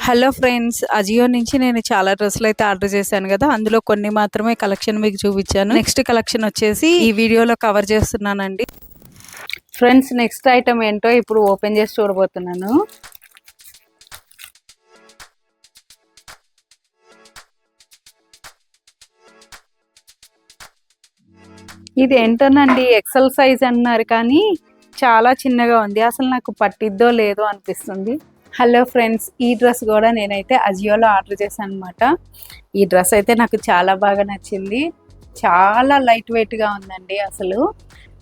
Hello friends, Ajio నుంచి నేను చాలా డ్రెస్సులు అయితే ఆర్డర్ చేశాను కదా. అందులో కొన్ని మాత్రమే కలెక్షన్ మీకు చూపించాను. నెక్స్ట్ కలెక్షన్ వచ్చేసి ఈ వీడియోలో కవర్ చేస్తున్నానండి. ఫ్రెండ్స్, నెక్స్ట్ ఐటమ్ ఏంటో ఇప్పుడు ఓపెన్ చేసి చూడబోతున్నాను. ఇది ఏంటోనండి, ఎక్సెల్ సైజ్ అన్నారు కానీ చాలా చిన్నగా ఉంది. అసలు నాకు పట్టిద్దో లేదో అనిపిస్తుంది. హలో ఫ్రెండ్స్, ఈ డ్రెస్ కూడా నేనైతే అజియోలో ఆర్డర్ చేశాను అనమాట. ఈ డ్రెస్ అయితే నాకు చాలా బాగా నచ్చింది. చాలా లైట్ వెయిట్గా ఉందండి. అసలు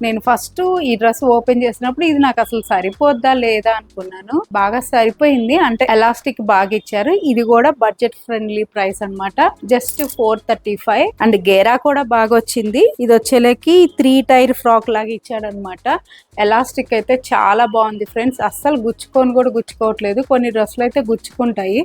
నేను ఫస్ట్ ఈ డ్రెస్ ఓపెన్ చేసినప్పుడు ఇది నాకు అసలు సరిపోద్దా లేదా అనుకున్నాను. బాగా సరిపోయింది. అంటే ఎలాస్టిక్ బాగా ఇచ్చారు. ఇది కూడా బడ్జెట్ ఫ్రెండ్లీ ప్రైస్ అనమాట. జస్ట్ 435. అండ్ గేరా కూడా బాగా వచ్చింది. ఇది వచ్చేలేకి 3 టైర్ ఫ్రాక్ లాగా ఇచ్చాడు అనమాట. ఎలాస్టిక్ అయితే చాలా బాగుంది ఫ్రెండ్స్. అస్సలు గుచ్చుకొని కూడా గుచ్చుకోవట్లేదు. కొన్ని డ్రెస్సులు అయితే గుచ్చుకుంటాయి,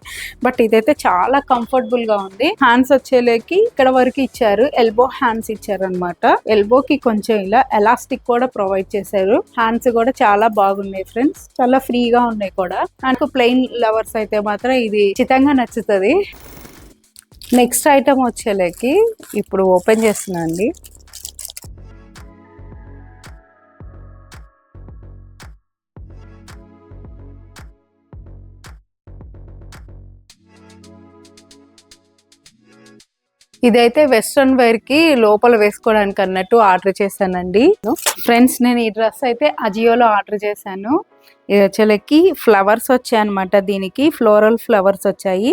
బట్ ఇదైతే చాలా కంఫర్టబుల్ గా ఉంది. హ్యాండ్స్ వచ్చేలేకి ఇక్కడ వరకు ఇచ్చారు. ఎల్బో హ్యాండ్స్ ఇచ్చారు అనమాట. ఎల్బోకి కొంచెం ఇలా ఎలాస్టిక్ కూడా ప్రొవైడ్ చేశారు. హ్యాండ్స్ కూడా చాలా బాగున్నాయి ఫ్రెండ్స్. చాలా ఫ్రీగా ఉన్నాయి కూడా. నాకు ప్లెయిన్ లవర్స్ అయితే మాత్రం ఇది ఖచ్చితంగా నచ్చుతుంది. నెక్స్ట్ ఐటమ్ వచ్చేలేకి ఇప్పుడు ఓపెన్ చేస్తున్నా అండి. ఇదైతే వెస్ట్రన్ వేర్ కి లోపల వేసుకోవడానికి అన్నట్టు ఆర్డర్ చేశానండి. ఫ్రెండ్స్, నేను ఈ డ్రెస్ అయితే అజియోలో ఆర్డర్ చేశాను. ఇది వచ్చేలకి ఫ్లవర్స్ వచ్చాయి అనమాట. దీనికి ఫ్లోరల్ ఫ్లవర్స్ వచ్చాయి.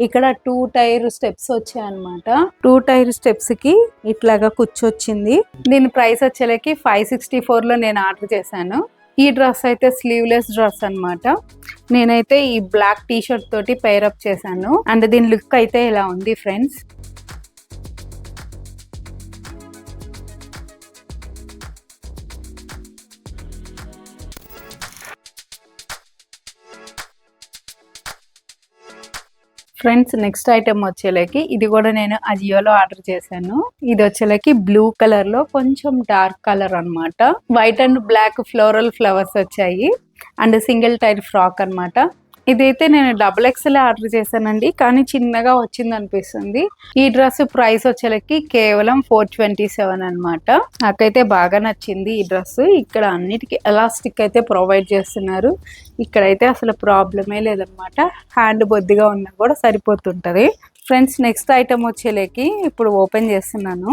ఇక్కడ 2 టైర్ స్టెప్స్ వచ్చాయి అనమాట. 2 టైర్ స్టెప్స్ కి ఇట్లాగా కూర్చొచ్చింది. దీని ప్రైస్ వచ్చేలకి 564 లో నేను ఆర్డర్ చేశాను. ఈ డ్రెస్ అయితే స్లీవ్లెస్ డ్రెస్ అనమాట. నేనైతే ఈ బ్లాక్ టీ షర్ట్ తోటి పేరప్ చేశాను. అండ్ దీని లుక్ అయితే ఇలా ఉంది ఫ్రెండ్స్. ఫ్రెండ్స్, నెక్స్ట్ ఐటమ్ వచ్చేలకి ఇది కూడా నేను అజియోలో ఆర్డర్ చేశాను. ఇది వచ్చేలకి బ్లూ కలర్ లో కొంచెం డార్క్ కలర్ అనమాట. White and black floral flowers వచ్చాయి. అండ్ సింగిల్ టైర్ ఫ్రాక్ అనమాట. ఇదైతే నేను XXL ఆర్డర్ చేశానండి, కానీ చిన్నగా వచ్చింది అనిపిస్తుంది. ఈ డ్రెస్ ప్రైస్ వచ్చేలకి కేవలం 427 అనమాట. నాకైతే బాగా నచ్చింది ఈ డ్రెస్. ఇక్కడ అన్నిటికీ ఎలాస్టిక్ అయితే ప్రొవైడ్ చేస్తున్నారు. ఇక్కడైతే అసలు ప్రాబ్లమే లేదనమాట. హ్యాండ్ బొద్దిగా ఉన్నా కూడా సరిపోతుంటది. ఫ్రెండ్స్, నెక్స్ట్ ఐటమ్ వచ్చేలేకి ఇప్పుడు ఓపెన్ చేస్తున్నాను.